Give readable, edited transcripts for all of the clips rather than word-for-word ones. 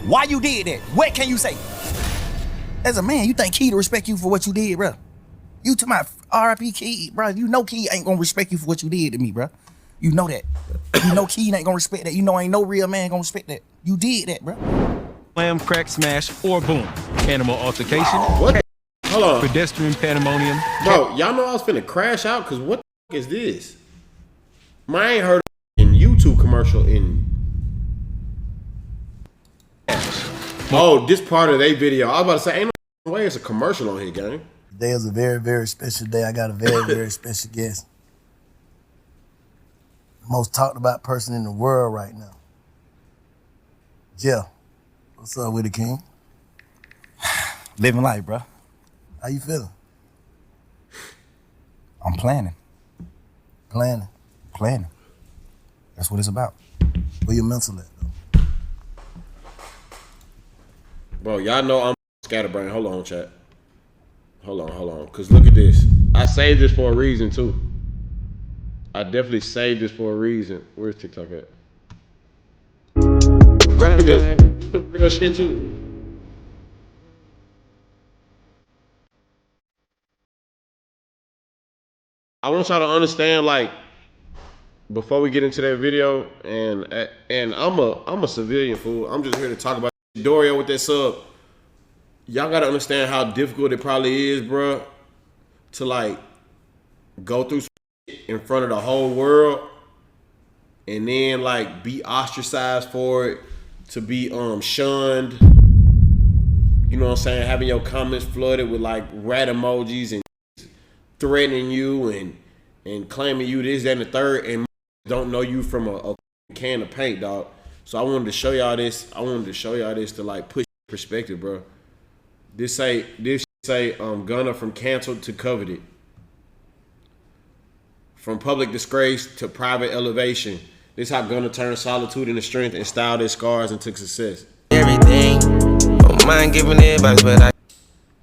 Why you did that? What can you say? As a man, you think Key to respect you for what you did, bro? You to my R.I.P. Key, bro. You know Key ain't gonna respect you for what you did to me, bro. You know that. You know Key ain't gonna respect that. You know ain't no real man gonna respect that. You did that, bro. Slam, crack, smash, or boom. Animal altercation. What? Hold on. Pedestrian pandemonium. Bro, y'all know I was finna crash out because what the is this? I ain't heard a YouTube commercial in. Oh, this part of their video. I was about to say, ain't no way it's a commercial on here, gang. Today is a very, very special day. I got a very, very special guest. Most talked about person in the world right now. Jeff, what's up with it, King? Living life, bro. How you feeling? I'm planning. Planning. Planning. That's what it's about. Where your mental at, though? Bro, y'all know I'm scatterbrained. Hold on, chat. Hold on. Because look at this. I saved this for a reason, too. I definitely saved this for a reason. Where's TikTok at? Real shit, too. I want y'all to understand, like, before we get into that video, and I'm a civilian, fool. I'm just here to talk about Dorio with that sub. Y'all gotta understand how difficult it probably is, bro, to like go through some shit in front of the whole world and then like be ostracized for it, to be shunned. You know what I'm saying? Having your comments flooded with like rat emojis and threatening you and claiming you this, that, and the third, and don't know you from a can of paint, dog. So I wanted to show y'all this. To like push perspective, bro. This say Gunna from canceled to coveted. From public disgrace to private elevation. This how Gunna turned solitude into strength and styled his scars into success. Everything. Don't mind giving advice, but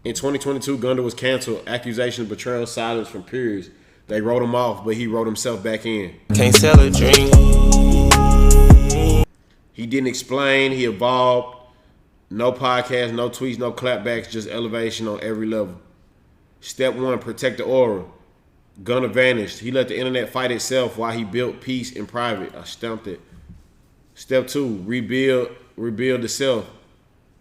In 2022, Gunna was canceled. Accusations, betrayal, silence from peers. They wrote him off, but he wrote himself back in. Can't sell a dream. He didn't explain. He evolved. No podcast, no tweets, no clapbacks, just elevation on every level. Step 1, protect the aura. Gunna vanished. He let the internet fight itself while he built peace in private. I stamped it. Step 2, rebuild the self.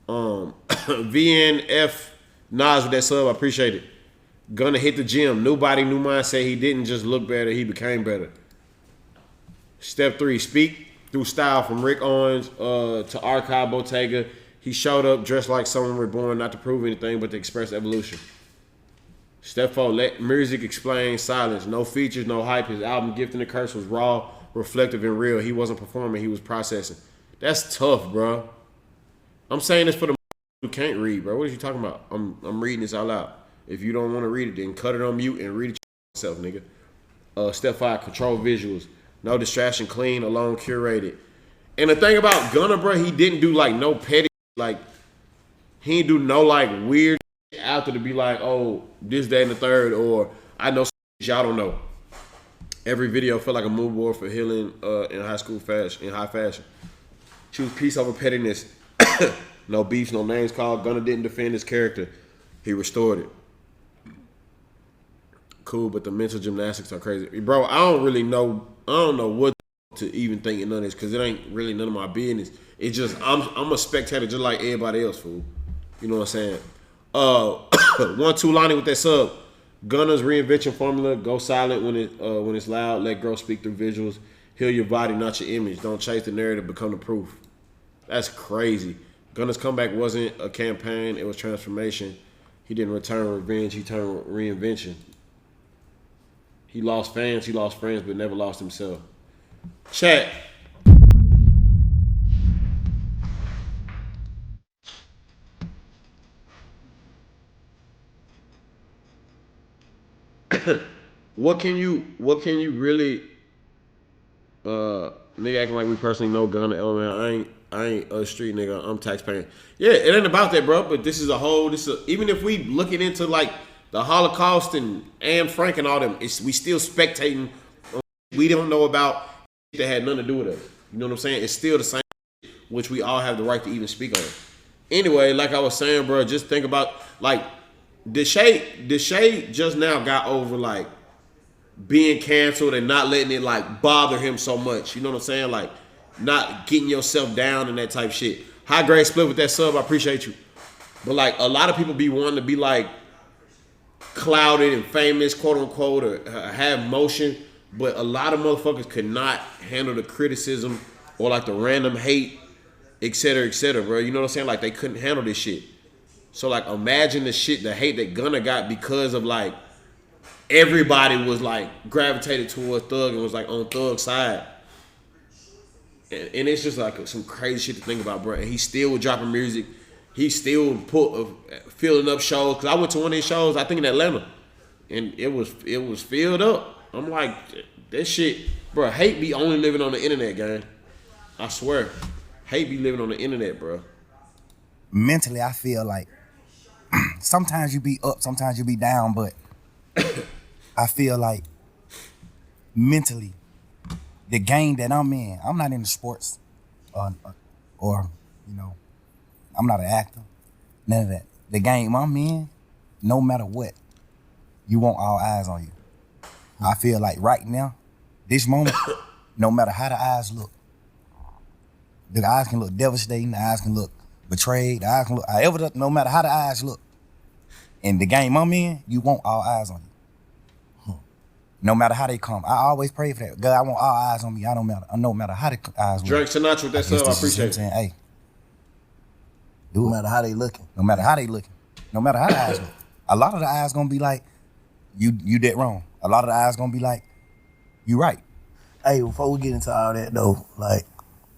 VNF Nas with that sub, I appreciate it. Gunna hit the gym. New body, new mindset. He didn't just look better, he became better. Step 3, speak through style from Rick Owens to Archive Bottega. He showed up dressed like someone reborn, not to prove anything, but to express evolution. Step 4, let music explain silence. No features, no hype. His album, Gift and the Curse, was raw, reflective, and real. He wasn't performing, he was processing. That's tough, bro. I'm saying this for the who can't read, bro. What are you talking about? I'm reading this out loud. If you don't want to read it, then cut it on mute and read it yourself, nigga. Step 5, control visuals. No distraction, clean, alone, curated. And the thing about Gunna, bro, he didn't do like no petty, like, he didn't do no like weird after to be like, oh, this, that, and the third, or I know y'all don't know. Every video felt like a mood board for healing in high fashion. Choose peace over pettiness. No beefs, no names called. Gunna didn't defend his character. He restored it. Cool, but the mental gymnastics are crazy. Bro, I don't know what to even think in none of this, because it ain't really none of my business. It's just, I'm a spectator just like everybody else, fool. You know what I'm saying? 1-2 Lonnie with that sub. Gunna's reinvention formula: go silent when it's loud. Let girls speak through visuals. Heal your body, not your image. Don't chase the narrative. Become the proof. That's crazy. Gunna's comeback wasn't a campaign; it was transformation. He didn't return revenge. He turned reinvention. He lost fans. He lost friends, but never lost himself. Chat. What can you really nigga acting like we personally know Gunna element? I ain't a street nigga, I'm taxpaying. Yeah, it ain't about that, bro, but this is even if we looking into like the Holocaust and Anne Frank and all them, we still spectating. We don't know about that had nothing to do with us. You know what I'm saying? It's still the same. which we all have the right to even speak on. Anyway, like I was saying, bro, just think about like Deshae just now got over like being canceled and not letting it like bother him so much. You know what I'm saying? Like not getting yourself down and that type shit. High grade split with that sub. I appreciate you. But like a lot of people be wanting to be like clouded and famous, quote unquote, or have motion. But a lot of motherfuckers could not handle the criticism or like the random hate, et cetera, bro. You know what I'm saying? Like they couldn't handle this shit. So like imagine the shit, the hate that Gunna got because of like everybody was like gravitated towards Thug and was like on Thug's side. And it's just like some crazy shit to think about, bro. And he still was dropping music. He still filling up shows. Cause I went to one of these shows, I think in Atlanta, and it was filled up. I'm like, that shit, bro. Hate be only living on the internet, gang. I swear, hate be living on the internet, bro. Mentally, I feel like sometimes you be up, sometimes you be down, but I feel like mentally, the game that I'm in, I'm not into sports, or you know, I'm not an actor, none of that. The game I'm in, no matter what, you want all eyes on you. I feel like right now, this moment, no matter how the eyes look, the eyes can look devastating, the eyes can look betrayed, the eyes can look however, no matter how the eyes look. In the game I'm in, you want all eyes on you. No matter how they come. I always pray for that. God, I want all eyes on me. I don't matter. No matter how the eyes look. Drake Sinatra with that sub, I appreciate it. Saying, hey, No matter how they looking. no matter how they looking. No matter how the eyes look. A lot of the eyes gonna be like, you dead wrong. A lot of the eyes gonna be like, you right. Hey, before we get into all that though, like,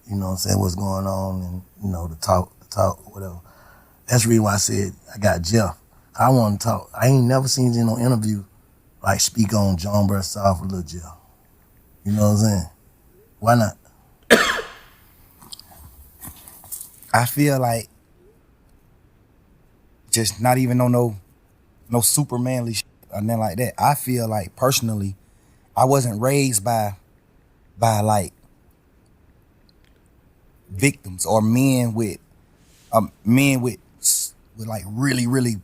you know what I'm saying, what's going on and, you know, the talk, whatever. That's the reason why I said I got Jeff. I want to talk. I ain't never seen you in no interview like speak on John Burr South or Lil Jeff. You know what I'm saying? Why not? I feel like just not even on no super manly shit or nothing like that. I feel like personally, I wasn't raised by like victims or men with like really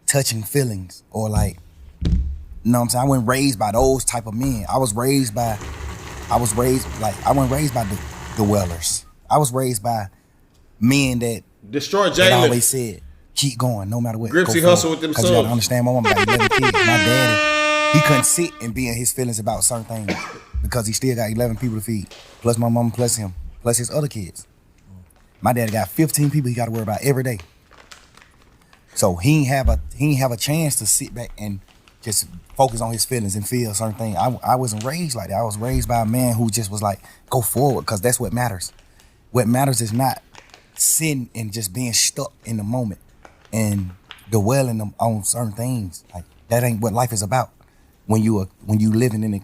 touching feelings or like, you know what I'm saying? I wasn't raised by those type of men. I wasn't raised by the Wellers. I was raised by men that Destroy that Jalen. always said, keep going, no matter what. Gripsy go hustle forward. with them 'Cause you gotta subs. understand, my mom got 11 kids. My daddy, he couldn't sit and be in his feelings about certain things because he still got 11 people to feed, plus my mom, plus him, plus his other kids. My daddy got 15 people he got to worry about every day. So he ain't have a chance to sit back and just focus on his feelings and feel certain things. I wasn't raised like that. I was raised by a man who just was like, go forward, because that's what matters. What matters is not sitting and just being stuck in the moment and dwelling on certain things. Like that ain't what life is about. When you living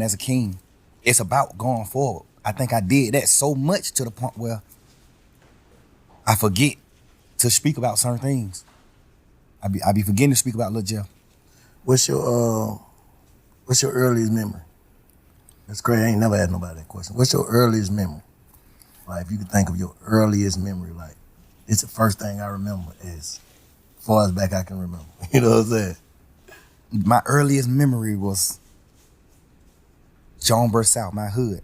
as a king, it's about going forward. I think I did that so much to the point where I forget to speak about certain things. I be forgetting to speak about Lil Jeff. What's your earliest memory? That's great. I ain't never had nobody that question. What's your earliest memory? Like, if you could think of your earliest memory, like, it's the first thing I remember as far as back I can remember. You know what I'm saying? My earliest memory was John Burr South, my hood,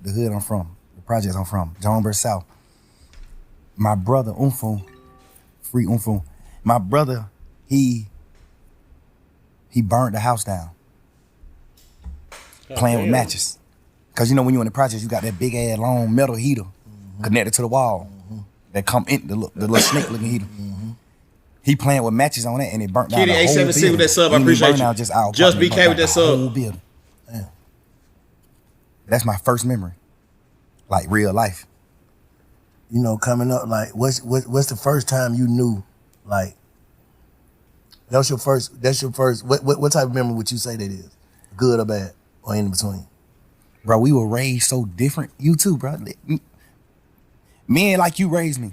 the hood I'm from, the projects I'm from, John Burr South. My brother, free Umfung, my brother, he burned the house down playing with matches. Because, you know, when you're in the projects, you got that big ass long metal heater connected to the wall that come in, the little snake looking heater. He playing with matches on that and it burnt down Kitty the whole A7C building. with that sub, I It didn't appreciate burn you. down just our Just apartment, BK it burnt with that down the sub. whole building. Damn. That's my first memory, like real life. You know, coming up, like, what's the first time you knew, like, that's your first, what type of memory would you say that is? Good or bad, or in between? Bro, we were raised so different. You too, bro. Men like you raised me,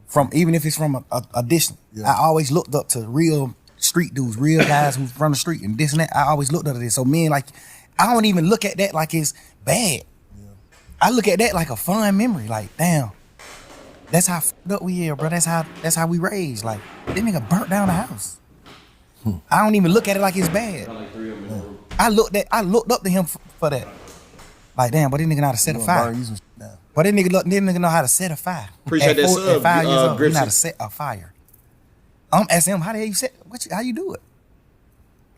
from even if it's from a distance. Yeah. I always looked up to real street dudes, real guys who's from the street and this and that. I always looked up to this. So men like, I don't even look at that like it's bad. Yeah. I look at that like a fun memory. Like, damn, that's how fucked up we are, bro. That's how we raised. Like, that nigga burnt down the house. I don't even look at it like it's bad. I looked up to him for that. Like, damn, but this nigga know how to set a fire. But this nigga know how to set a fire. Appreciate that sub, At 5 years old, he know how to Gripsy. set a fire. I'm asking him, how the hell you set? How you do it?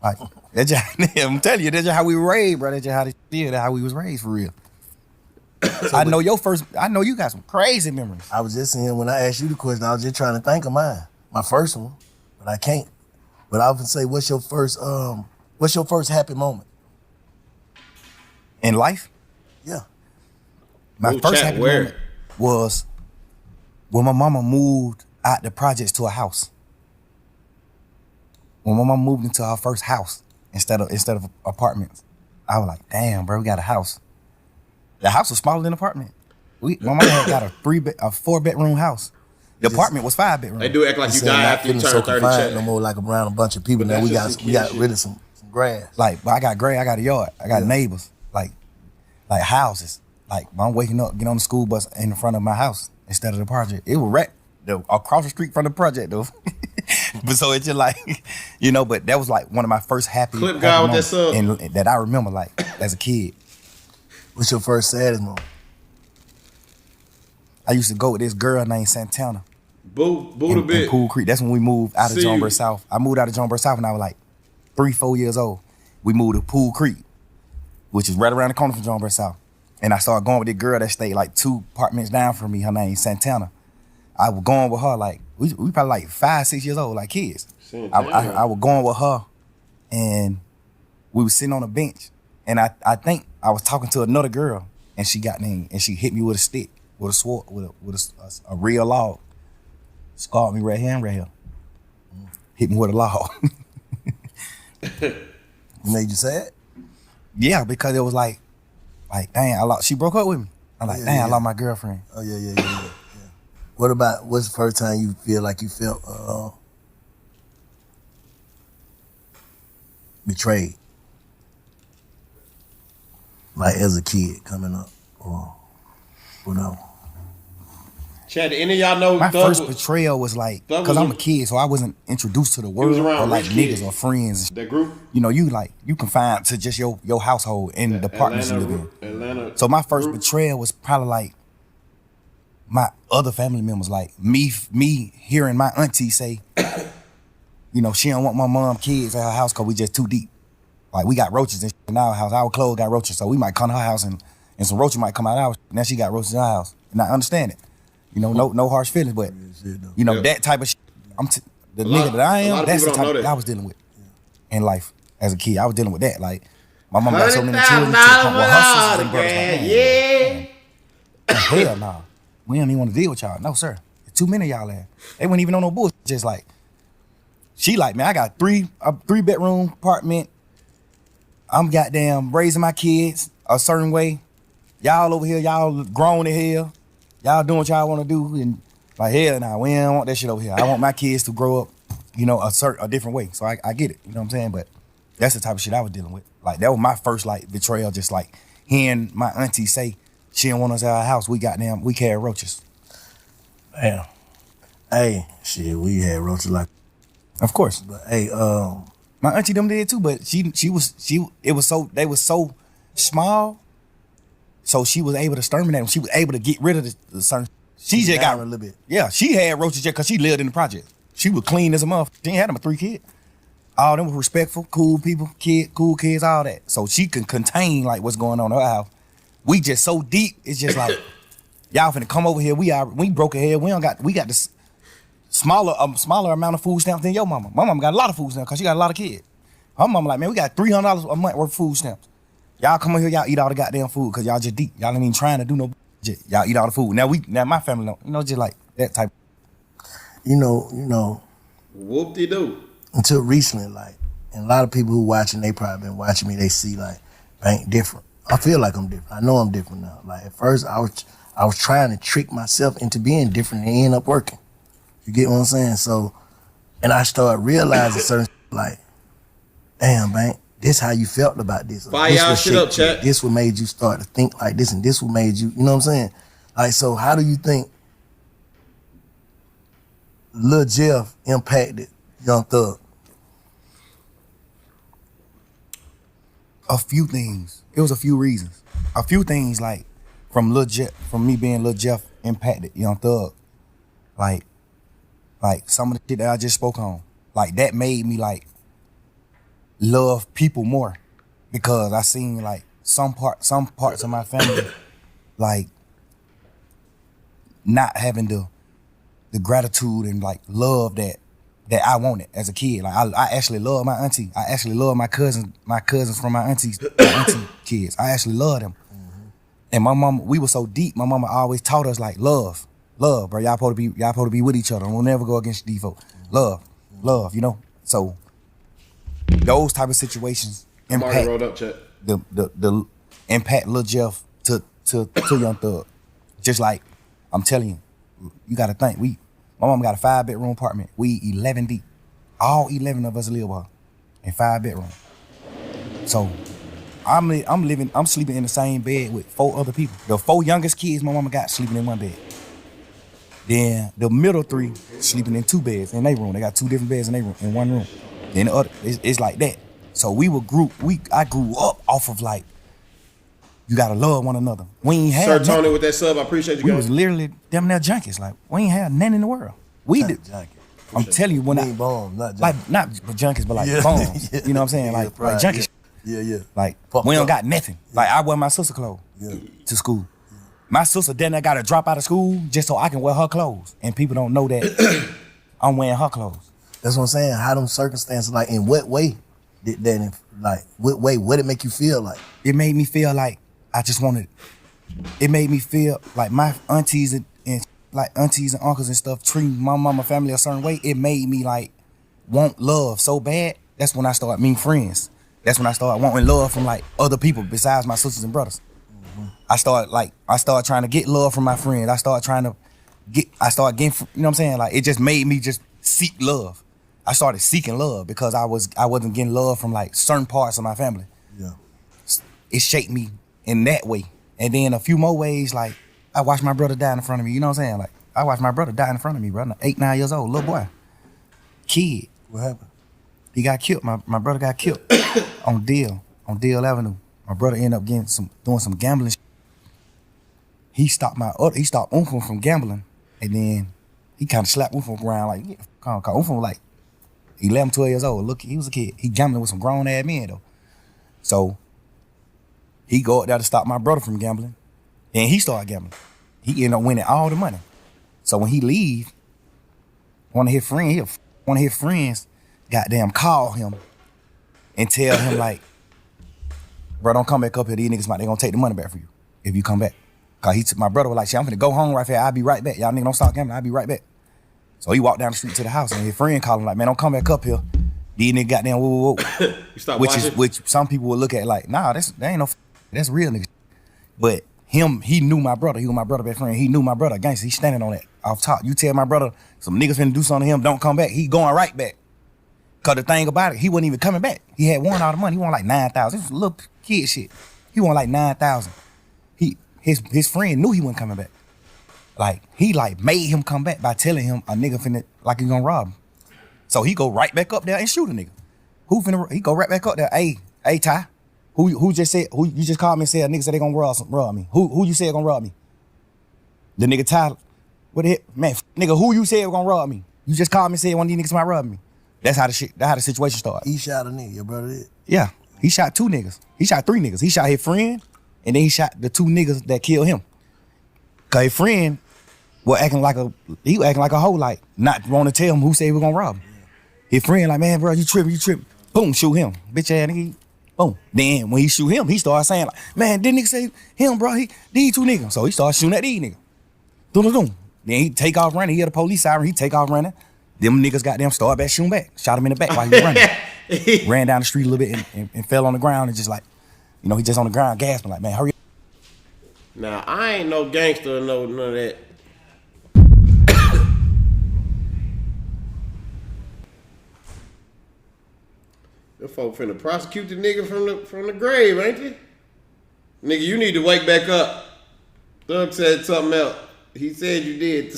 Like, that's just, I'm telling you, that's just how we were raised, bro. That's just how we was raised for real. I know you got some crazy memories. I was just saying, when I asked you the question, I was just trying to think of mine. My first one, but I can't. But I would say, what's your first happy moment? In life? Yeah. My first happy moment was when my mama moved out the projects to a house. When my mama moved into her first house instead of apartments, I was like, damn, bro, we got a house. The house was smaller than the apartment. My mama had got a 4-bedroom house. The apartment was 5 bedrooms. They do act like you died after you turn 30. Check. No more like around a bunch of people. Now we got rid of some grass. Like, but I got I got a yard. I got neighbors. Like houses. Like, I'm waking up, get on the school bus in the front of my house instead of the project. It was right across the street from the project though. But so it's just like, but that was like one of my first happy Clip guy with that sub. and that I remember like as a kid. What's your first saddest moment? I used to go with this girl named Santana. Boo the in bit. Pool Creek. That's when we moved out of See Jonesboro you. South. I moved out of Jonesboro South when I was like 3-4 years old. We moved to Pool Creek, which is right around the corner from Jonesboro South. And I started going with this girl that stayed like 2 apartments down from me. Her name Santana. I was going with her like, we probably like 5-6 years old, like kids. I was going with her and we was sitting on a bench. And I think I was talking to another girl and she got in and she hit me with a stick, with a sword, with a real log. Scarred me right here and right here. Hit me with a log. Made you sad? Yeah, because it was like, dang, she broke up with me. I'm like, I lost my girlfriend. Oh yeah. What's the first time you feel like you felt betrayed? Like as a kid coming up or whatever. Chad, any of y'all know My Thug first was- betrayal was like, Thug because was I'm a kid, so I wasn't introduced to the world around or like rich niggas kids. or friends. that group? You confined to just your household and the apartments you live in. Atlanta. So my first group. betrayal was probably like my other family members, like me hearing my auntie say, she don't want my mom kids at her house because we just too deep. Like we got roaches in our house. Our clothes got roaches, so we might come to her house and some roaches might come out of our house. Now she got roaches in our house, and I understand it. No harsh feelings, but that type of shit. The nigga that I am, that's the type that I was dealing with in life as a kid. I was dealing with that. Like my mom got so many children to the point where her sisters and brothers like, hell nah. We don't even want to deal with y'all. No, sir. There's too many of y'all there. They weren't even on no bullshit. Just like, she like, man, I got a 3-bedroom apartment. I'm goddamn raising my kids a certain way. Y'all over here, y'all grown as hell. Y'all doing what y'all want to do. And like, hell nah, we don't want that shit over here. I want my kids to grow up, a different way. So I get it. You know what I'm saying? But that's the type of shit I was dealing with. Like, that was my first, like, betrayal. Just like hearing my auntie say, she didn't want us at our house. We carry roaches. Damn. Hey, shit, we had roaches like. Of course. But hey, my auntie them did too, but they was so small, so she was able to exterminate them. She was able to get rid of the certain. She just got a little bit. Yeah, she had roaches just because she lived in the project. She was clean as a motherfucker. She ain't had them with 3 kids. All them were respectful, cool people, cool kids, all that. So she can contain like what's going on in her house. We just so deep. It's just like y'all finna come over here. We broke a head. We got this smaller amount of food stamps than your mama. My mama got a lot of food stamps because she got a lot of kids. Her mama like, man, we got $300 a month worth of food stamps. Y'all come over here, y'all eat all the goddamn food because y'all just deep. Y'all ain't even trying to do no shit. Y'all eat all the food. Now my family don't, just like that type. Whoop-de-doo. Until recently, like, and a lot of people who watching, they probably been watching me, they see like, I ain't different. I feel like I'm different. I know I'm different now. Like at first I was trying to trick myself into being different and it ended up working. You get what I'm saying? So, and I started realizing certain like, damn, man, this how you felt about this. Fire This y'all what shit shaped up, chat. you. This what made you start to think like this, and this what made you know what I'm saying? Like, so how do you think Lil Jeff impacted Young Thug? A few things. It was a few reasons. A few things like from me being Lil Jeff impacted Young Thug. Like some of the shit that I just spoke on. Like that made me like love people more because I seen like some parts of my family like not having the gratitude and like love that I wanted as a kid. Like I actually love my auntie. I actually love my cousins from my auntie kids. I actually love them. And my mama, we were so deep. My mama always taught us like love, bro. Y'all supposed to be with each other. We'll never go against these folks. Love, you know. So those type of situations impact rolled up, chat. the impact Lil Jeff to Young Thug. Just like I'm telling you gotta think. My mama got a 5-bedroom apartment. We 11 deep. All 11 of us live with her in 5 bedrooms. So I'm sleeping in the same bed with 4 other people. The 4 youngest kids my mama got sleeping in one bed. Then the middle 3 sleeping in 2 beds in their room. They got 2 different beds in one room. Then the other, it's like that. So I grew up off of like, you gotta love one another. We ain't had Sir nothing. Tony with that sub, I appreciate you We guys. was literally them there junkies. Like we ain't had nothing in the world. We did. Junkie. I'm telling you when We ain't bombs, not junkies. like not but junkies, but like Yeah. bombs. Yeah. You know what I'm saying? Yeah, Like pride, junkies. Yeah. Like Fucked we don't up. got nothing. Like I wear my sister clothes to school. My sister then I gotta drop out of school just so I can wear her clothes. And people don't know that I'm wearing her clothes. That's what I'm saying. How them circumstances, like, in what way did that, like, what way, what did it make you feel like? It made me feel like I just wanted, it made me feel like my aunties and uncles and stuff treating my mama family a certain way. It made me like want love so bad. That's when I started meeting friends. That's when I started wanting love from like other people besides my sisters and brothers. I started trying to get love from my friends. I started getting, you know what I'm saying? Like it just made me just seek love. I started seeking love because I wasn't getting love from like certain parts of my family. Yeah. It shaped me in that way. And then a few more ways, like I watched my brother die in front of me. You know what I'm saying? Like I watched my brother die in front of me, bro. 8, 9 years old, little boy, kid. What happened? He got killed. My brother got killed on Deal Avenue. My brother ended up doing some gambling. He stopped Uncle from gambling, and then he kind of slapped Uncle around like, yeah, Uncle was like 11, 12 years old. Look, he was a kid. He gambling with some grown ass men though. So he go up there to stop my brother from gambling. Then he started gambling. He ended up winning all the money. So when he leave, one of his friends goddamn call him and tell him like, bro, don't come back up here. These niggas they gonna take the money back for you if you come back. Cause my brother was like, shit, I'm finna go home right here. I'll be right back. Y'all niggas don't stop gambling. I'll be right back. So he walked down the street to the house and his friend called him like, man, don't come back up here. These niggas goddamn whoa. You stop watching? Which some people would look at like, nah, that ain't no, that's real niggas. But he knew my brother. He was my brother best friend. He knew my brother. Gangsta, he standing on that off top. You tell my brother some niggas finna do something to him, don't come back. He going right back. Cause the thing about it, he wasn't even coming back. He had won all the money. He won like 9,000. This was little kid shit. He won like 9,000. His friend knew he wasn't coming back. Like he like made him come back by telling him a nigga finna like he gonna rob him. So he go right back up there and shoot a nigga. He go right back up there. Hey Ty, who you just called me and said a nigga said they gonna rob me. Who you said gonna rob me? The nigga Ty, what the heck? Man, nigga, who you said gonna rob me? You just called me and said one of these niggas might rob me. That's how the situation started. He shot a nigga, your brother did? Yeah, he shot 2 niggas. He shot 3 niggas. He shot his friend, and then he shot the 2 niggas that killed him. Cause his friend was acting like a hoe, like not want to tell him who said he was gonna rob him. His friend like, man, bro, you tripping. Boom, shoot him. Bitch ass nigga. Boom. Then when he shoot him, he started saying like, man, didn't nigga say him, bro? These 2 niggas. So he started shooting at these niggas. Doom. Then he take off running. He hear the police siren. He take off running. Them niggas goddamn started back shooting back. Shot him in the back while he was running. Ran down the street a little bit and fell on the ground and just like, you know, he just on the ground gasping like, man, hurry up. Now, I ain't no gangster or none of that. The folk finna prosecute the nigga from the grave, ain't they? Nigga, you need to wake back up. Thug said something else. He said you did.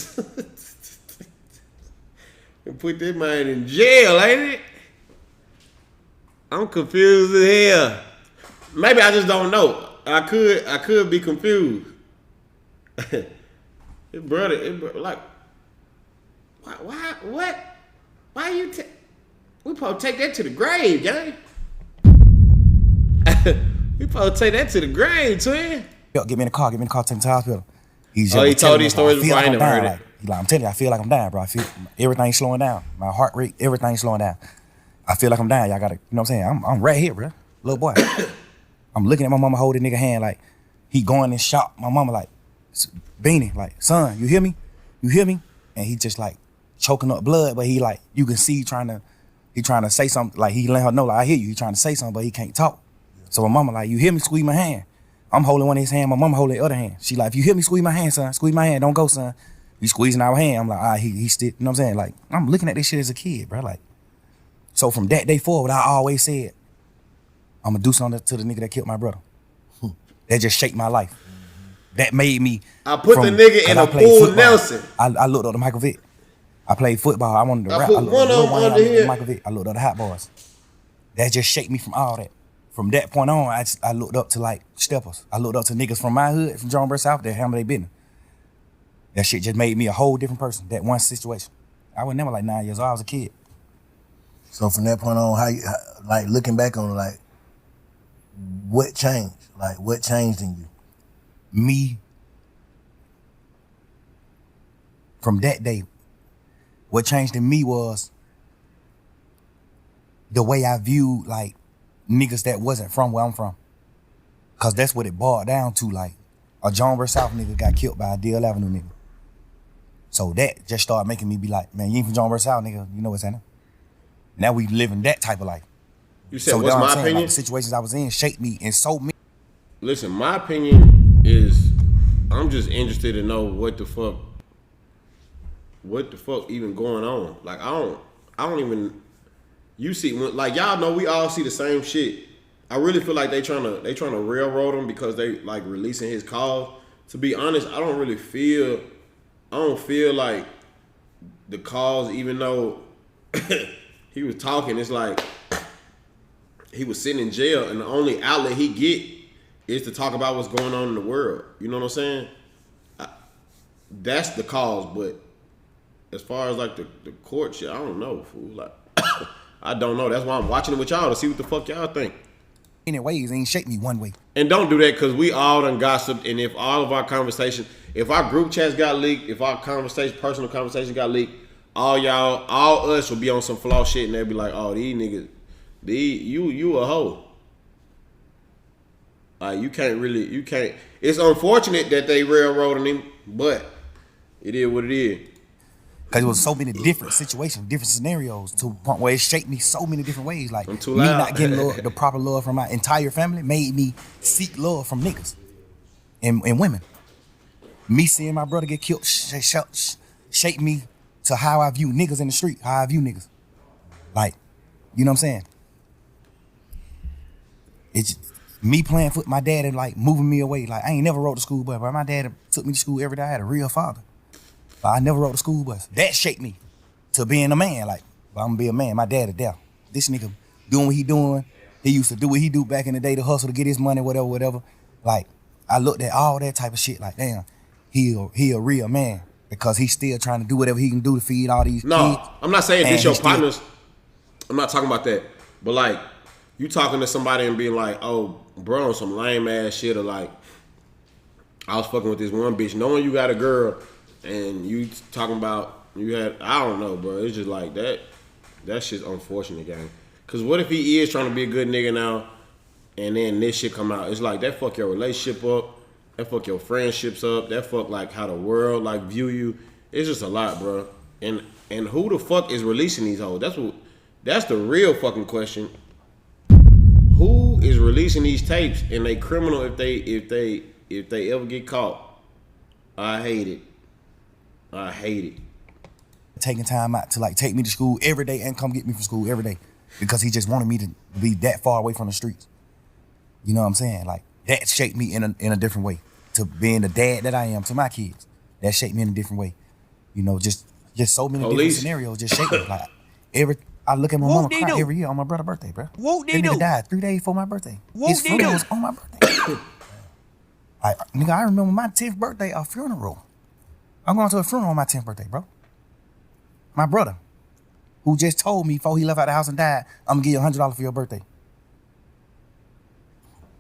And put that man in jail, ain't it? I'm confused as hell. Maybe I just don't know. I could be confused. His brother, like, why you we supposed to take that to the grave, gang. We supposed to take that to the grave, twin. Yo, get me in the car, take me to the hospital. He told these stories before. I ain't never heard it. I'm telling you, I feel like I'm dying, bro. I feel everything's slowing down. My heart rate, everything's slowing down. I feel like I'm dying. Y'all gotta, you know what I'm saying? I'm right here, bro. Little boy. I'm looking at my mama holding nigga hand like he going in shock. My mama like, Beanie, like, son, you hear me? You hear me? And he just like choking up blood, but he like, you can see he trying to say something, like he let her know, like, I hear you. He trying to say something, but he can't talk. So my mama like, you hear me? Squeeze my hand. I'm holding one of his hand, my mama holding the other hand. She like, if you hear me, squeeze my hand, son. Squeeze my hand, don't go, son. You squeezing our hand. I'm like, he still, you know what I'm saying? Like, I'm looking at this shit as a kid, bro. Like, so from that day forward, I always said, I'm gonna do something to the nigga that killed my brother. That just shaped my life. That made me. I put the nigga in a full Nelson. I looked up to Michael Vick. I played football. I wanted to rap. Put one of them under here. Michael Vick. I looked up to Hot Boys. That just shaped me from all that. From that point on, I looked up to like steppers. I looked up to niggas from my hood, from Jonesboro South, that handle their business. That shit just made me a whole different person. That one situation. I was never like 9 years old. I was a kid. So from that point on, how you, like looking back on it, like what changed? Like what changed in you? Me, from that day, what changed in me was the way I viewed like niggas that wasn't from where I'm from. Cause that's what it boiled down to. Like a Jonesboro South nigga got killed by a Deal Avenue nigga. So that just started making me be like, man, you ain't from Jonesboro South, nigga. You know what's happening? Now we living that type of life. You said, so what's my opinion? Like, the situations I was in shaped me and so me. Listen, my opinion is, I'm just interested to know what the fuck even going on. Like I don't even. You see, like y'all know, we all see the same shit. I really feel like they trying to railroad him because they like releasing his cause. To be honest, I don't feel like the cause, even though he was talking, it's like he was sitting in jail and the only outlet he get is to talk about what's going on in the world. You know what I'm saying? That's the cause, but as far as like the court shit, I don't know, fool. Like I don't know. That's why I'm watching it with y'all to see what the fuck y'all think. In ways, ain't shaped me one way. And don't do that because we all done gossiped, and if all of our conversations, if our group chats got leaked, if our personal conversations got leaked, all us will be on some flaw shit, and they'll be like, "Oh, these niggas, you a hoe." You can't. It's unfortunate that they railroading him, but it is what it is. Cause it was so many different situations, different scenarios, to a point where it shaped me so many different ways. Like I'm too me loud. not getting the proper love from my entire family made me seek love from niggas and women. Me seeing my brother get killed shaped me to how I view niggas in the street, how I view niggas. Like, you know what I'm saying? It's me playing foot, my dad and like moving me away. Like I ain't never rode the school bus, but my dad took me to school every day. I had a real father. But I never rode the school bus. That shaped me to being a man. Like, well, I'm gonna be a man. My dad is there. This nigga doing what he doing. He used to do what he do back in the day to hustle to get his money, whatever. Like, I looked at all that type of shit. Like, damn, he a real man because he's still trying to do whatever he can do to feed all these kids. I'm not saying this your partners. I'm not talking about that. But like, you talking to somebody and being like, oh, bro, on some lame ass shit, or like, I was fucking with this one bitch, knowing you got a girl. And you talking about you had, I don't know, bro. It's just like that shit's unfortunate, gang. Cause what if he is trying to be a good nigga now, and then this shit come out? It's like that fuck your relationship up, that fuck your friendships up, that fuck like how the world like view you. It's just a lot, bro. And who the fuck is releasing these hoes? That's the real fucking question. Who is releasing these tapes? And they criminal if they ever get caught. I hate it. Taking time out to like take me to school every day and come get me from school every day. because he just wanted me to be that far away from the streets. You know what I'm saying? Like, that shaped me in a different way to being the dad that I am to my kids. That shaped me in a different way. You know, just so many different scenarios just shaped me. Like, I look at my mama cry every year on my brother's birthday, bro. That nigga died 3 days before my birthday. His funeral was on my birthday. Like, nigga, I remember my 10th birthday, a funeral. I'm going to a funeral on my 10th birthday, bro. My brother, who just told me before he left out the house and died, I'm gonna give you $100 for your birthday.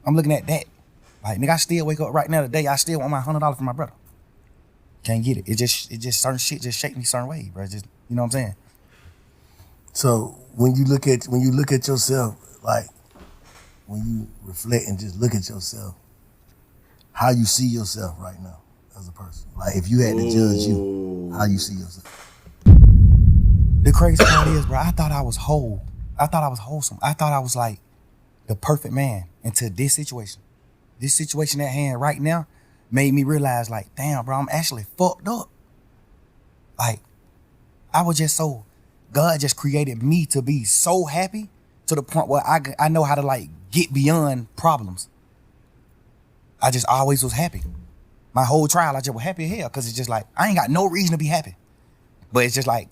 I'm looking at that. Like, nigga, I still wake up right now today, I still want my $100 from my brother. Can't get it. It just certain shit just shake me certain way, bro. Just, you know what I'm saying? So when you look at yourself, like when you reflect and just look at yourself, how you see yourself right now as a person. Like if you had to judge you, how you see yourself. The crazy part is, bro, I thought I was whole. I thought I was wholesome. I thought I was like the perfect man until this situation. This situation at hand right now made me realize, like, damn, bro, I'm actually fucked up. Like, I was just so, God just created me to be so happy to the point where I know how to, like, get beyond problems. I just always was happy. My whole trial, I just was happy as hell because it's just like, I ain't got no reason to be happy. But it's just like,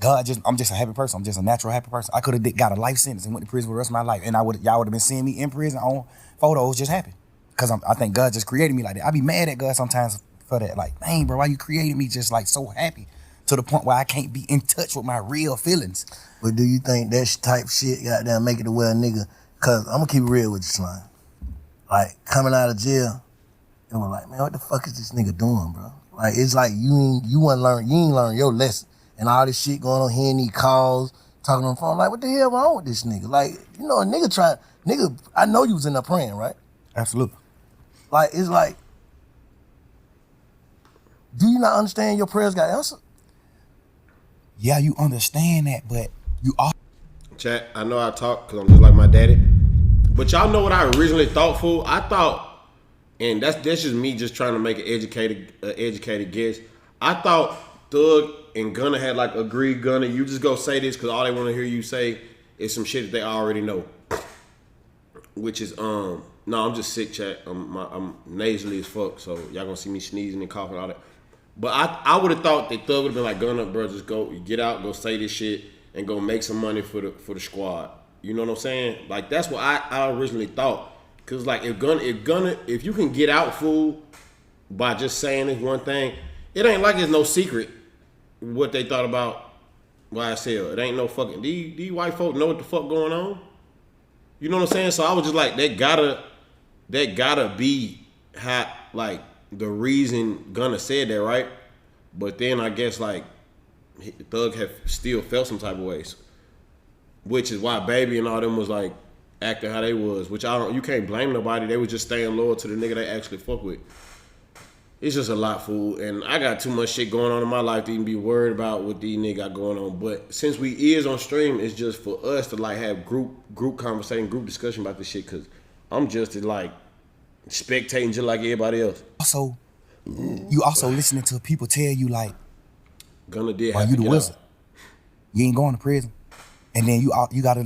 I'm just a happy person. I'm just a natural happy person. I could have got a life sentence and went to prison for the rest of my life. And y'all would have been seeing me in prison on photos just happy. Because I think God just created me like that. I be mad at God sometimes for that. Like, dang, bro, why you created me just like so happy to the point where I can't be in touch with my real feelings. But do you think that type shit goddamn make it to where a nigga, because I'm going to keep it real with you, Slime. Like, coming out of jail, and we're like, man, what the fuck is this nigga doing, bro? Like, it's like you ain't learn your lesson. And all this shit going on, hearing these calls, talking on the phone, like, what the hell wrong with this nigga? Like, you know, I know you was in there praying, right? Absolutely. Like, it's like, do you not understand your prayers got answered? Yeah, you understand that, but you are. Chat, I know I talk because I'm just like my daddy. But y'all know what I originally thought, fool? I thought, and that's just me just trying to make an educated guess. I thought Thug and Gunna had like agreed, Gunna, you just go say this because all they want to hear you say is some shit that they already know. Which is, no, I'm just sick, chat. I'm nasally as fuck, so y'all gonna see me sneezing and coughing and all that. But I would have thought that Thug would have been like, Gunna, bro, just go, get out, go say this shit, and go make some money for the squad. You know what I'm saying? Like, that's what I originally thought. Cause like, if you can get out, fool, by just saying this one thing, it ain't like it's no secret what they thought about YSL. It ain't no fucking, these white folk know what the fuck going on. You know what I'm saying? So I was just like, that gotta be how, like, the reason Gunna said that, right? But then I guess like Thug have still felt some type of ways, which is why Baby and all them was like acting how they was. Which you can't blame nobody. They was just staying loyal to the nigga they actually fuck with. It's just a lot, fool, and I got too much shit going on in my life to even be worried about what these niggas got going on. But since we is on stream, it's just for us to like have group conversation, group discussion about this shit. Cause I'm just like spectating just like everybody else. Also, you also listening to people tell you like, Gunna did "Are have you to the get wizard? out. You ain't going to prison." And then you gotta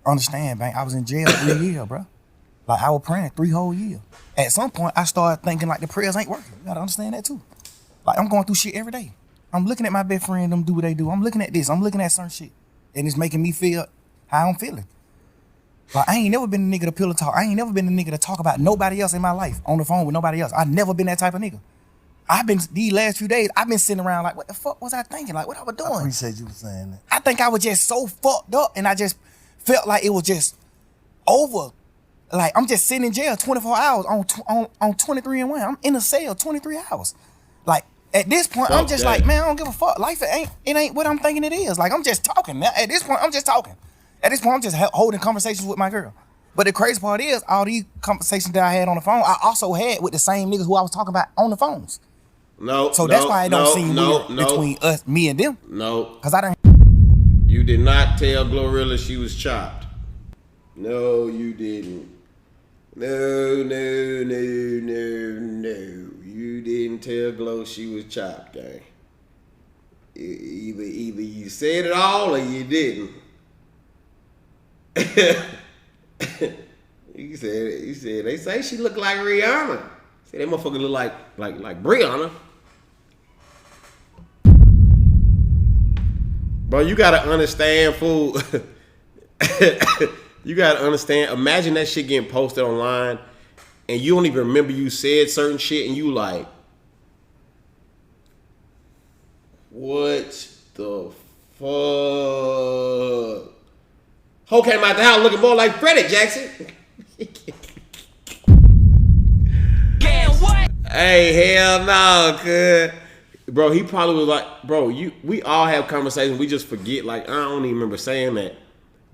understand, man. I was in jail 3 years, bro. Like I was praying 3 whole years. At some point, I started thinking like the prayers ain't working. You gotta understand that too. Like I'm going through shit every day. I'm looking at my best friend, them do what they do. I'm looking at this. I'm looking at certain shit, and it's making me feel how I'm feeling. Like I ain't never been the nigga to pillow talk. I ain't never been the nigga to talk about nobody else in my life on the phone with nobody else. I never been that type of nigga. I've been these last few days. I've been sitting around like, what the fuck was I thinking? Like what I was doing? I appreciate you saying that. I think I was just so fucked up, and I just felt like it was just over. Like I'm just sitting in jail 24 hours on 23 and 1. I'm in a cell 23 hours. Like at this point, I'm just like, man, I don't give a fuck. Life it ain't what I'm thinking it is. Like I'm just talking. At this point, I'm just talking. At this point, I'm just holding conversations with my girl. But the crazy part is, all these conversations that I had on the phone, I also had with the same niggas who I was talking about on the phones. So that's why it don't seem weird between us, me and them. No. Cause I don't. You did not tell Glorilla she was chopped. No, you didn't. No. You didn't tell Glo she was chopped, gang. Either you said it all or you didn't. He said they say she look like Rihanna. Say that motherfucker look like Brianna. Bro, you gotta understand, fool. You gotta understand. Imagine that shit getting posted online, and you don't even remember you said certain shit, and you like, what the fuck? Ho came out the house looking more like Freddie Jackson. Hey, hell no, cuz. Bro, he probably was like, bro, we all have conversations. We just forget. Like, I don't even remember saying that.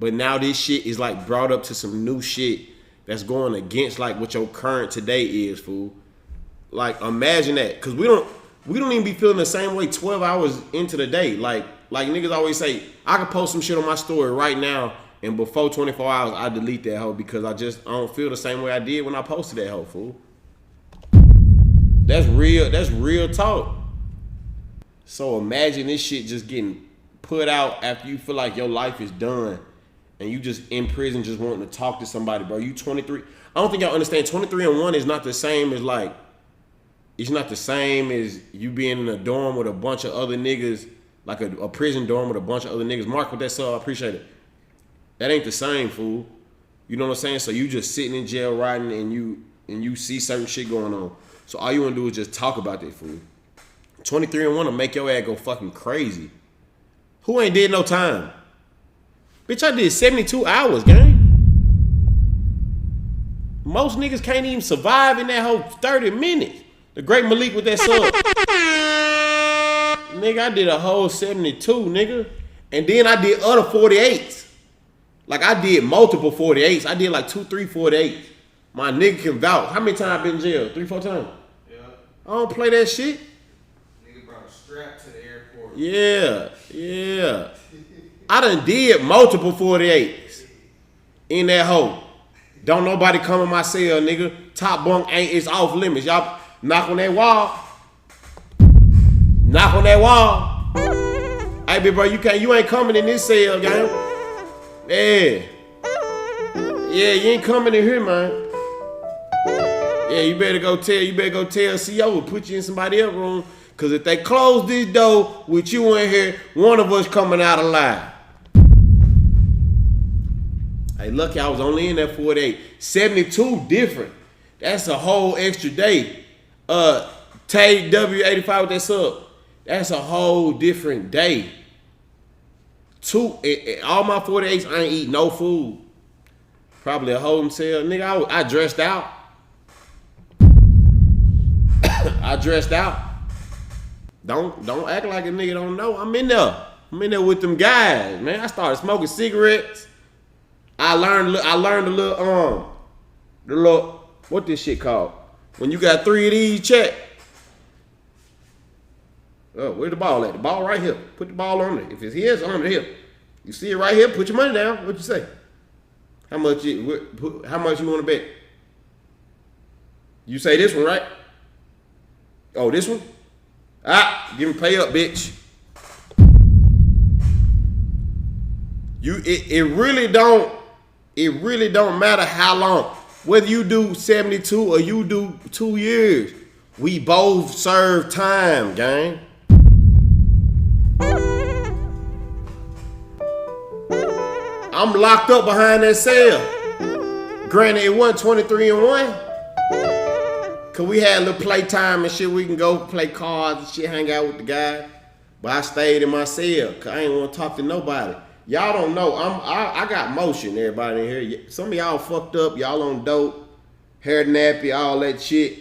But now this shit is like brought up to some new shit that's going against like what your current today is, fool. Like, imagine that. Cause we don't even be feeling the same way 12 hours into the day. Like niggas always say, I can post some shit on my story right now, and before 24 hours, I delete that hoe because I don't feel the same way I did when I posted that hoe, fool. That's real talk. So imagine this shit just getting put out after you feel like your life is done and you just in prison just wanting to talk to somebody, bro. You 23. I don't think y'all understand 23 and 1 is not the same as like, it's not the same as you being in a dorm with a bunch of other niggas, like a prison dorm with a bunch of other niggas. Mark with that sub, I appreciate it. That ain't the same, fool. You know what I'm saying? So you just sitting in jail riding and you see certain shit going on. So all you want to do is just talk about that, fool. 23 and 1 will make your ass go fucking crazy. Who ain't did no time? Bitch, I did 72 hours, gang. Most niggas can't even survive in that whole 30 minutes. The great Malik with that sub. Nigga, I did a whole 72, nigga. And then I did other 48s. Like, I did multiple 48s. I did like 2-3 48s. My nigga can vouch. How many times I been in jail? 3-4 times? Yeah. I don't play that shit. Nigga brought a strap to the airport. Yeah. I done did multiple 48s in that hole. Don't nobody come in my cell, nigga. Top bunk it's off limits. Y'all knock on that wall. Knock on that wall. Hey, big bro, you ain't coming in this cell, gang. Yeah, you ain't coming in here, man. Yeah, you better go tell CO to put you in somebody else's room. Cause if they close this door with you in here, one of us coming out alive. Hey, lucky I was only in there 48. 72 different. That's a whole extra day. Tay W85 with that sub. That's a whole different day. All my 48s, I ain't eat no food. Probably a holding cell. Nigga, I dressed out. I dressed out. Don't act like a nigga don't know. I'm in there. I'm in there with them guys, man. I started smoking cigarettes. I learned the little what this shit called? When you got 3 of these, check. Oh, where's the ball at? The ball right here. Put the ball on it. If it's here, it's on it here. You see it right here, put your money down. What you say? How much you want to bet? You say this one, right? Oh, this one? Give me pay up, bitch. It really don't matter how long. Whether you do 72 or you do 2 years, we both serve time, gang. I'm locked up behind that cell. Granted, it wasn't 23 and 1. Cause we had a little playtime and shit. We can go play cards and shit, hang out with the guy. But I stayed in my cell cause I ain't want to talk to nobody. Y'all don't know. I got motion, everybody in here. Some of y'all fucked up. Y'all on dope, hair nappy, all that shit.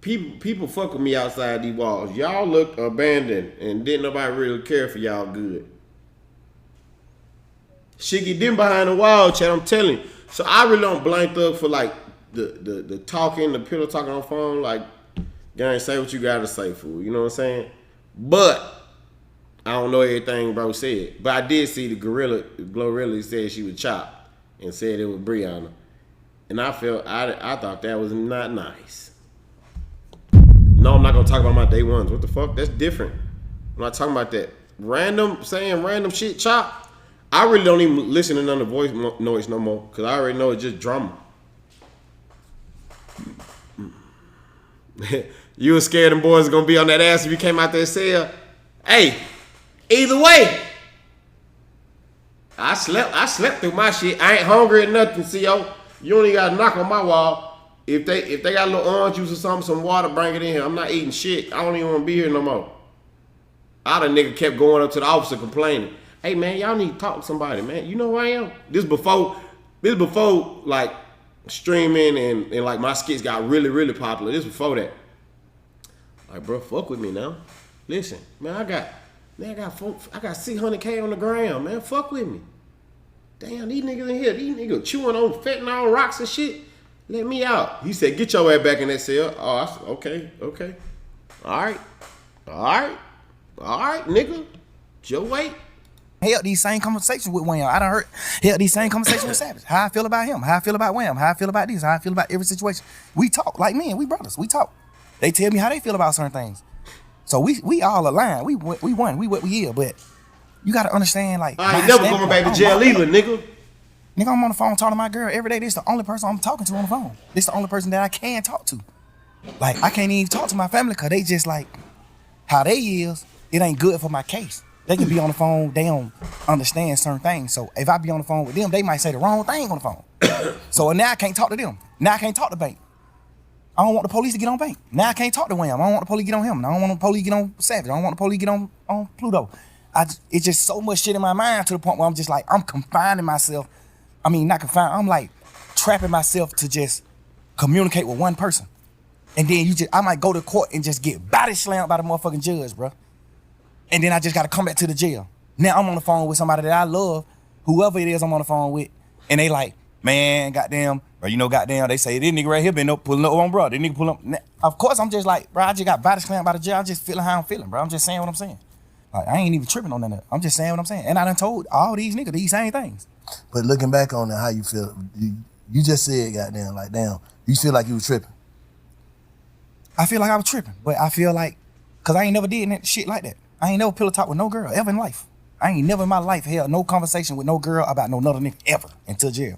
People fuck with me outside these walls. Y'all look abandoned and didn't nobody really care for y'all good. Shit get them behind the wall, chat. I'm telling you. So I really don't blame Thug for like the talking, the pillow talking on the phone. Like, gang, say what you gotta say, fool. You know what I'm saying? But I don't know everything bro said. But I did see the Glorilla said she was chopped and said it was Brianna. And I thought that was not nice. No, I'm not gonna talk about my day ones. What the fuck? That's different. I'm not talking about that. Random shit chopped. I really don't even listen to none of the voice noise no more because I already know it's just drama. You was scared them boys gonna be on that ass if you came out there and said, hey, either way, I slept through my shit. I ain't hungry or nothing, CO. You only gotta knock on my wall. If they got a little orange juice or something, some water, bring it in here. I'm not eating shit. I don't even want to be here no more. All the nigga kept going up to the officer complaining. Hey man, y'all need to talk to somebody, man. You know who I am? This before like streaming and like my skits got really, really popular. This before that. Like, bro, fuck with me now. Listen, man, I got 600K on the ground, man. Fuck with me. Damn, these niggas in here, these niggas chewing on fentanyl rocks and shit. Let me out. He said, get your ass back in that cell. Oh, I said, okay. All right, nigga. Just wait. Held these same conversations with Wham. I done held these same conversations with Savage. How I feel about him, how I feel about Wham, how I feel about this, how I feel about every situation. We talk like men, we brothers, we talk. They tell me how they feel about certain things. So we all aligned. We won. We what we is. But you gotta understand, like, I ain't never going back to jail either, nigga. Nigga, I'm on the phone talking to my girl every day. This the only person I'm talking to on the phone. This the only person that I can talk to. Like, I can't even talk to my family because they just like how they is. It ain't good for my case. They can be on the phone. They don't understand certain things. So if I be on the phone with them, they might say the wrong thing on the phone. So now I can't talk to them. Now I can't talk to Bank. I don't want the police to get on Bank. Now I can't talk to Wham. I don't want the police to get on him. I don't want the police to get on Savage. I don't want the police to get on Pluto. It's just so much shit in my mind to the point where I'm just like, I'm confining myself. I mean, not confined. I'm like trapping myself to just communicate with one person. And then I might go to court and just get body slammed by the motherfucking judge, bro. And then I just got to come back to the jail. Now I'm on the phone with somebody that I love, whoever it is I'm on the phone with, and they like, man, goddamn, bro, goddamn, they say, this nigga right here been up pulling up on bro. This nigga pull up. Now, of course, I'm just like, bro, I just got body slammed by the jail. I'm just feeling how I'm feeling, bro. I'm just saying what I'm saying. Like, I ain't even tripping on that. I'm just saying what I'm saying. And I done told all these niggas these same things. But looking back on it, how you feel? You just said, goddamn, like, damn, you feel like you was tripping. I feel like I was tripping, but I feel like, because I ain't never did shit like that. I ain't never pillow talk with no girl ever in life. I ain't never in my life held no conversation with no girl about no another nigga ever until jail.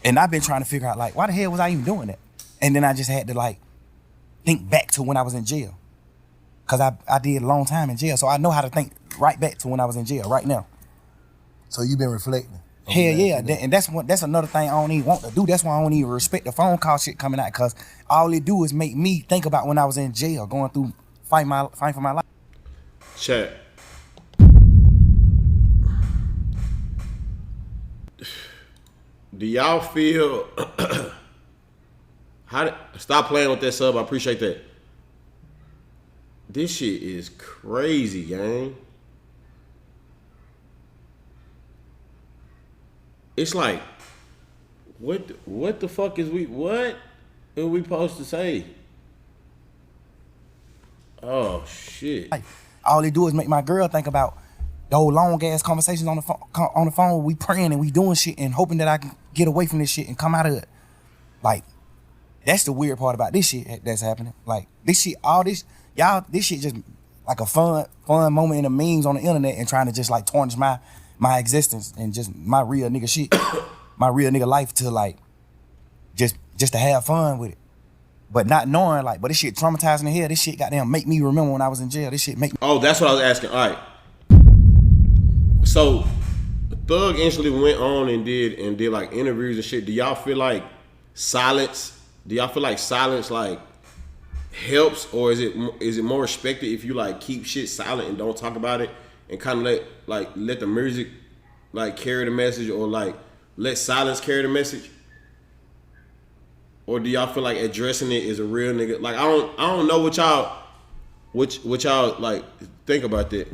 And I've been trying to figure out, like, why the hell was I even doing that? And then I just had to, like, think back to when I was in jail. Because I did a long time in jail, so I know how to think right back to when I was in jail right now. So you been reflecting? Hell yeah, and that's another thing I don't even want to do. That's why I don't even respect the phone call shit coming out, because all it do is make me think about when I was in jail, going through fighting for my life. Chat. Do y'all feel stop playing with that sub? I appreciate that. This shit is crazy, gang. It's like, what the fuck is what are we supposed to say? Oh shit. All they do is make my girl think about those long ass conversations on the phone. We praying and we doing shit and hoping that I can get away from this shit and come out of it. Like, that's the weird part about this shit that's happening. Like, this shit, this shit just like a fun moment in the memes on the internet and trying to just like tarnish my existence and just my real nigga shit, my real nigga life to like just to have fun with it. But not knowing, like, but this shit traumatizing the hell. This shit goddamn make me remember when I was in jail. This shit make me. Oh, that's what I was asking. All right. So, Thug instantly went on and did like interviews and shit. Do y'all feel like silence? Do y'all feel like silence like helps, or is it more respected if you like keep shit silent and don't talk about it and kind of let the music like carry the message, or like let silence carry the message? Or do y'all feel like addressing it is a real nigga? Like, I don't know what y'all like think about that.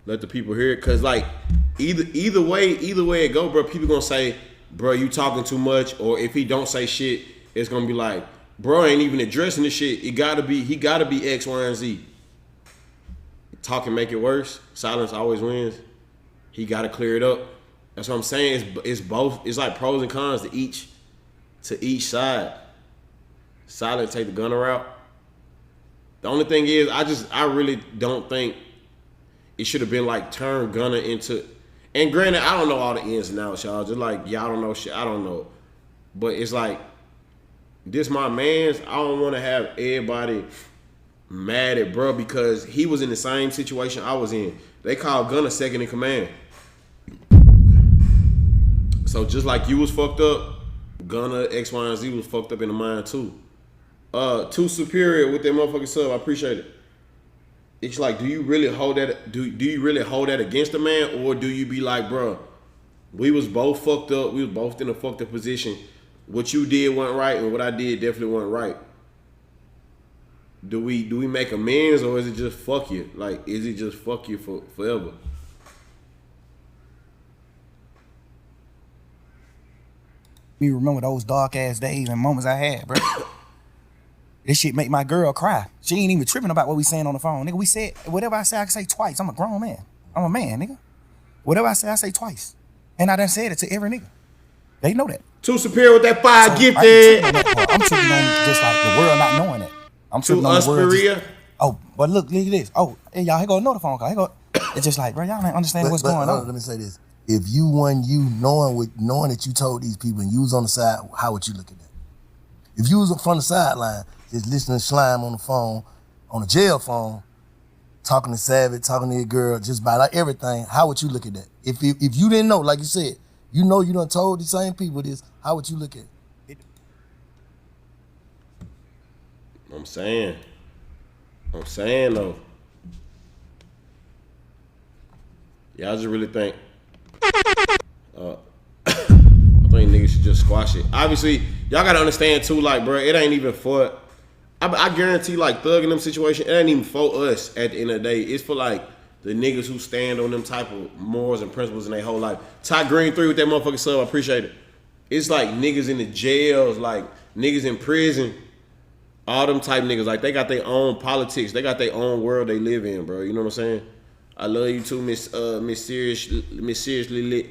Let the people hear it, cause like either way it go, bro. People gonna say, bro, you talking too much, or if he don't say shit, it's gonna be like, bro, ain't even addressing this shit. He gotta be X, Y, and Z. Talk and make it worse. Silence always wins. He got to clear it up. That's what I'm saying. It's both. It's like pros and cons to each side. Silent take the Gunna route. The only thing is, I really don't think it should have been like turn Gunna into. And granted, I don't know all the ins and outs, y'all. Just like y'all don't know shit, I don't know. But it's like this my man's. I don't want to have everybody mad at bro because he was in the same situation I was in. They called Gunna second in command. So just like you was fucked up, Gunna, X, Y, and Z was fucked up in the mind too. Too superior with that motherfucking sub. I appreciate it. It's like, do you really hold that? Do you really hold that against a man, or do you be like, bro, we was both fucked up. We was both in a fucked up position. What you did wasn't right, and what I did definitely wasn't right. Do we make amends, or is it just fuck you? Like, is it just fuck you for forever? Me remember those dark ass days and moments I had, bro. This shit make my girl cry. She ain't even tripping about what we saying on the phone. Nigga, we said, whatever I say, I can say twice. I'm a grown man. I'm a man, nigga. Whatever I say twice. And I done said it to every nigga. They know that. Too superior with that fire So gifted. I'm tripping on just like the world not knowing that. I'm tripping Too on the world. Usperia. Oh, but look at this. Oh, hey, y'all, here go another phone call. Here go. It's just like, bro, y'all ain't understand what's going on. Let me say this. If you knowing that you told these people and you was on the side, how would you look at that? If you was from the sideline, just listening to Slime on the phone, on the jail phone, talking to Savage, talking to your girl, just about like everything, how would you look at that? If you didn't know, like you said, you done told the same people this, how would you look at it? I'm saying though. Y'all just really think I think niggas should just squash it. Obviously, y'all gotta understand too, like, bro, it ain't even for. I guarantee, like, Thug in them situation, it ain't even for us at the end of the day. It's for, like, the niggas who stand on them type of morals and principles in their whole life. Ty Green 3 with that motherfucking sub, I appreciate it. It's like niggas in the jails, like niggas in prison, all them type niggas, like, they got their own politics, they got their own world they live in, bro. You know what I'm saying? I love you too, Miss Seriously Lit.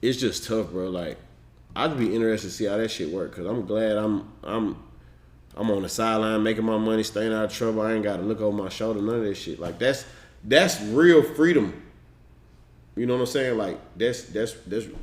It's just tough, bro. Like, I'd be interested to see how that shit work, cause I'm glad I'm on the sideline making my money, staying out of trouble. I ain't gotta look over my shoulder, none of that shit. Like, that's real freedom. You know what I'm saying? Like, that's real.